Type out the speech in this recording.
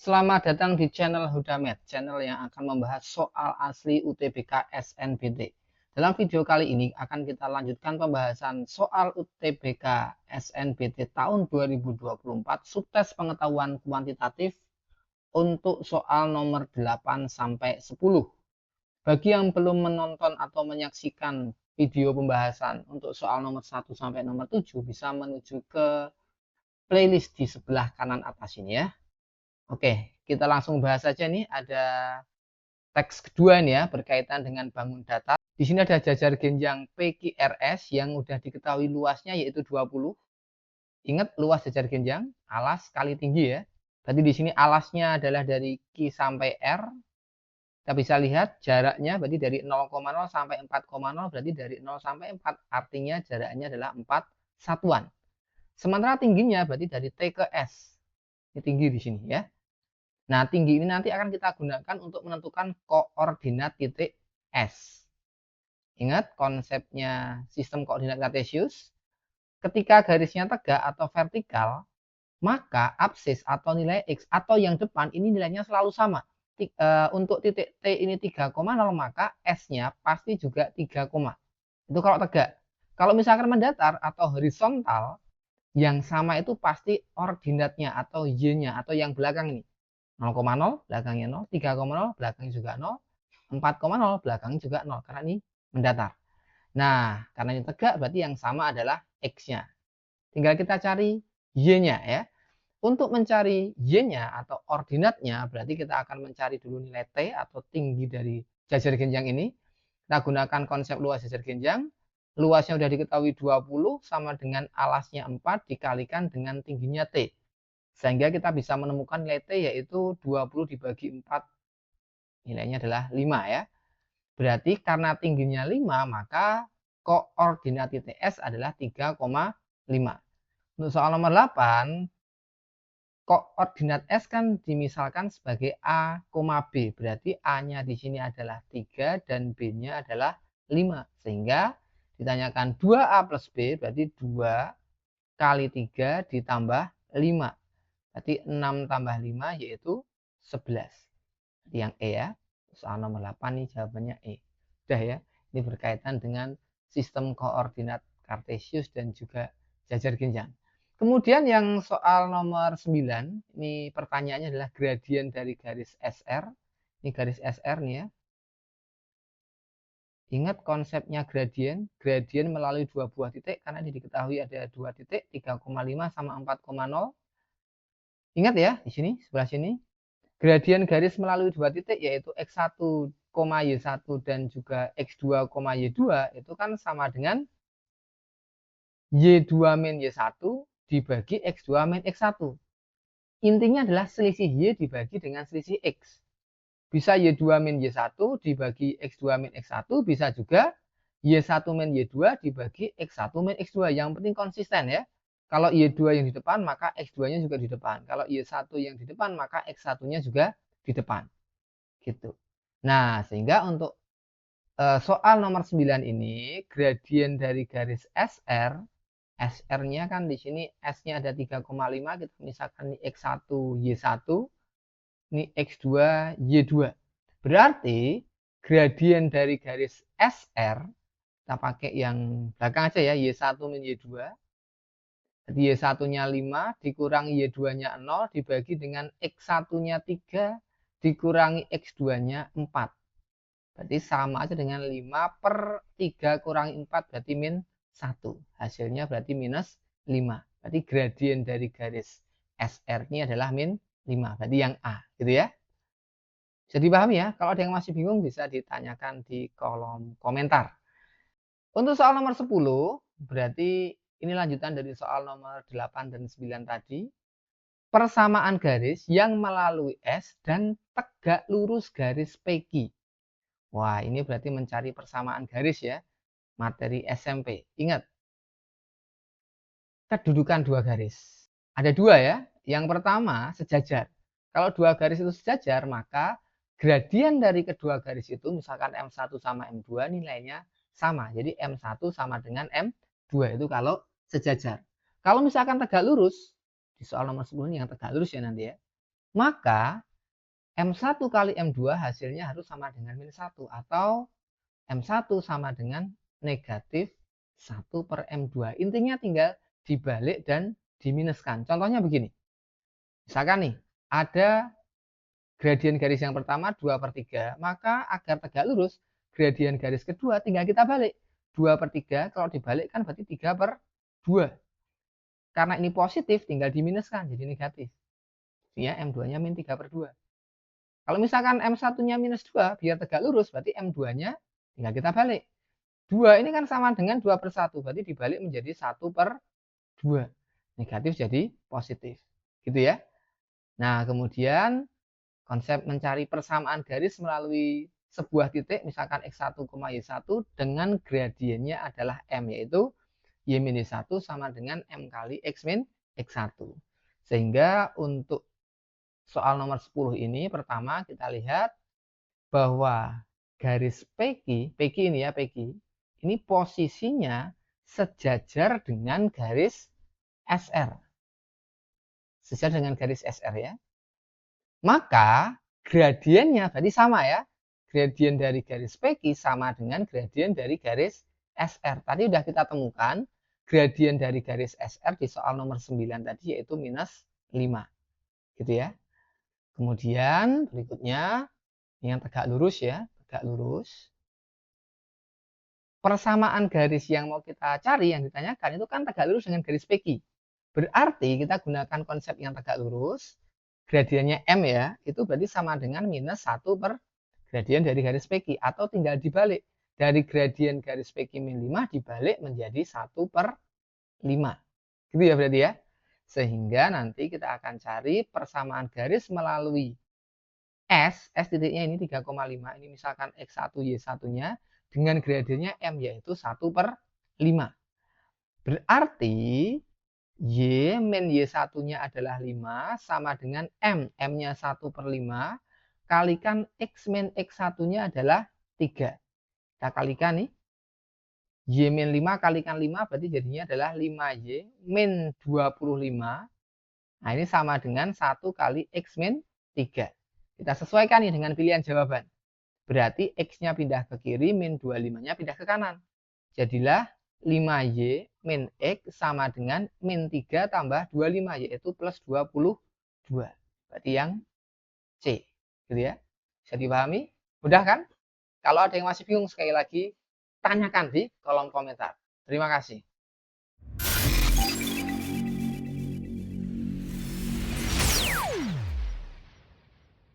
Selamat datang di channel Hudamed, channel yang akan membahas soal asli UTBK SNBT. Dalam video kali ini akan kita lanjutkan pembahasan soal UTBK SNBT tahun 2024 subtes pengetahuan kuantitatif untuk soal nomor 8 sampai 10. Bagi yang belum menonton atau menyaksikan video pembahasan untuk soal nomor 1 sampai nomor 7 bisa menuju ke playlist di sebelah kanan atas ini ya. Oke, kita langsung bahas saja nih. Ada teks kedua nih ya, berkaitan dengan bangun datar. Di sini ada jajar genjang PQRS yang udah diketahui luasnya yaitu 20. Ingat luas jajar genjang, alas kali tinggi ya. Berarti di sini alasnya adalah dari Q sampai R. Kita bisa lihat jaraknya berarti dari 0,0 sampai 4,0 berarti dari 0 sampai 4. Artinya jaraknya adalah 4 satuan. Sementara tingginya berarti dari T ke S. Ini tinggi di sini ya. Nah, tinggi ini nanti akan kita gunakan untuk menentukan koordinat titik S. Ingat konsepnya sistem koordinat kartesius. Ketika garisnya tegak atau vertikal, maka absis atau nilai X atau yang depan ini nilainya selalu sama. Untuk titik T ini 3,0 maka S-nya pasti juga 3, itu kalau tegak. Kalau misalkan mendatar atau horizontal, yang sama itu pasti ordinatnya atau Y-nya atau yang belakang ini. 0,0 belakangnya 0, 3,0 belakangnya juga 0, 4,0 belakangnya juga 0 karena ini mendatar. Nah, karena ini tegak berarti yang sama adalah X-nya. Tinggal kita cari Y-nya ya. Untuk mencari Y-nya atau ordinatnya berarti kita akan mencari dulu nilai T atau tinggi dari jajar genjang ini. Kita gunakan konsep luas jajar genjang. Luasnya sudah diketahui 20 sama dengan alasnya 4 dikalikan dengan tingginya T. Sehingga kita bisa menemukan nilai T yaitu 20 dibagi 4. Nilainya adalah 5 ya. Berarti karena tingginya 5 maka koordinat titik S adalah 3,5. Untuk soal nomor 8, koordinat S kan dimisalkan sebagai A, B. Berarti A-nya di sini adalah 3 dan B-nya adalah 5. Sehingga ditanyakan 2A plus B berarti 2 kali 3 ditambah 5. Berarti 6 tambah 5 yaitu 11. Yang E ya. Soal nomor 8 nih jawabannya E. Udah ya. Ini berkaitan dengan sistem koordinat kartesius dan juga jajar genjang. Kemudian yang soal nomor 9, ini pertanyaannya adalah gradien dari garis SR. Ini garis SR nih ya. Ingat konsepnya gradien. Gradien melalui dua buah titik karena ini diketahui ada dua titik 3,5 sama 4,0. Ingat ya di sini sebelah sini. Gradien garis melalui dua titik yaitu X1, Y1 dan juga X2, Y2 itu kan sama dengan Y2 min Y1 dibagi X2 min X1. Intinya adalah selisih Y dibagi dengan selisih X. Bisa Y2 min Y1 dibagi X2 min X1, bisa juga Y1 min Y2 dibagi X1 min X2. Yang penting konsisten ya. Kalau Y2 yang di depan, maka X2-nya juga di depan. Kalau Y1 yang di depan, maka X1-nya juga di depan. Gitu. Nah, sehingga untuk soal nomor 9 ini, gradien dari garis SR, SR-nya kan di sini S-nya ada 3,5, kita misalkan ini X1, Y1, ini X2, Y2. Berarti gradien dari garis SR, kita pakai yang belakang aja ya, Y1 min Y2. Jadi Y1-nya 5 dikurangi Y2-nya 0 dibagi dengan X1-nya 3 dikurangi X2-nya 4. Berarti sama aja dengan 5 per 3 kurangi 4 berarti min 1. Hasilnya berarti minus 5. Berarti gradien dari garis SR ini adalah min 5. Berarti yang A gitu ya. Bisa dipahami ya. Kalau ada yang masih bingung bisa ditanyakan di kolom komentar. Untuk soal nomor 10, berarti ini lanjutan dari soal nomor 8 dan 9 tadi. Persamaan garis yang melalui S dan tegak lurus garis PQ. Wah, ini berarti mencari persamaan garis ya. Materi SMP. Ingat, kedudukan dua garis. Ada dua ya. Yang pertama, sejajar. Kalau dua garis itu sejajar, maka gradien dari kedua garis itu, misalkan M1 sama M2, nilainya sama. Jadi M1 sama dengan M2 itu kalau sejajar. Kalau misalkan tegak lurus, di soal nomor 10 ini yang tegak lurus ya nanti ya. maka M1 kali M2 hasilnya harus sama dengan min 1 atau M1 sama dengan negatif 1 per M2. Intinya tinggal dibalik dan diminuskan. Contohnya begini. Misalkan nih, ada gradien garis yang pertama 2/3, maka agar tegak lurus, gradien garis kedua tinggal kita balik. 2/3 kalau dibalik kan berarti 3/2. Karena ini positif, tinggal diminuskan, jadi negatif. Ya, M2-nya min 3/2. Kalau misalkan M1-nya minus 2, biar tegak lurus, berarti M2-nya tinggal kita balik. 2 ini kan sama dengan 2/1, berarti dibalik menjadi 1/2. Negatif jadi positif. Gitu ya. Nah, kemudian konsep mencari persamaan garis melalui sebuah titik, misalkan X1, Y1 dengan gradiennya adalah M, yaitu Y-1 sama dengan M kali X-1. Sehingga untuk soal nomor 10 ini, pertama kita lihat bahwa garis PQ ini ya, PQ, ini posisinya sejajar dengan garis SR. Sejajar dengan garis SR ya. Maka gradiennya tadi sama ya. Gradien dari garis PQ sama dengan gradien dari garis SR. Tadi sudah kita temukan gradien dari garis SR di soal nomor 9 tadi, yaitu minus 5. Gitu ya. Kemudian berikutnya yang tegak lurus ya, tegak lurus. Persamaan garis yang mau kita cari, yang ditanyakan itu kan tegak lurus dengan garis PQ. Berarti kita gunakan konsep yang tegak lurus, gradiennya M ya, itu berarti sama dengan minus 1 per gradien dari garis PQ. Atau tinggal dibalik, dari gradien garis PQ min 5 dibalik menjadi 1/5. Gitu ya berarti ya. Sehingga nanti kita akan cari persamaan garis melalui S titiknya ini 3,5. Ini misalkan X1 Y1-nya dengan gradiennya M, yaitu 1/5. Berarti Y min Y1-nya adalah 5 sama dengan M. M-nya 1/5 kalikan X min X1-nya adalah 3. Kita kalikan nih. Y min 5 kalikan 5 berarti jadinya adalah 5Y min 25. Nah ini sama dengan 1 kali X min 3. Kita sesuaikan nih dengan pilihan jawaban. Berarti X-nya pindah ke kiri, min 25-nya pindah ke kanan. Jadilah 5Y min X sama dengan min 3 tambah 25, yaitu plus 22. Berarti yang C. Gitu ya. Bisa dipahami? Mudah kan? Kalau ada yang masih bingung, sekali lagi tanyakan di kolom komentar. Terima kasih.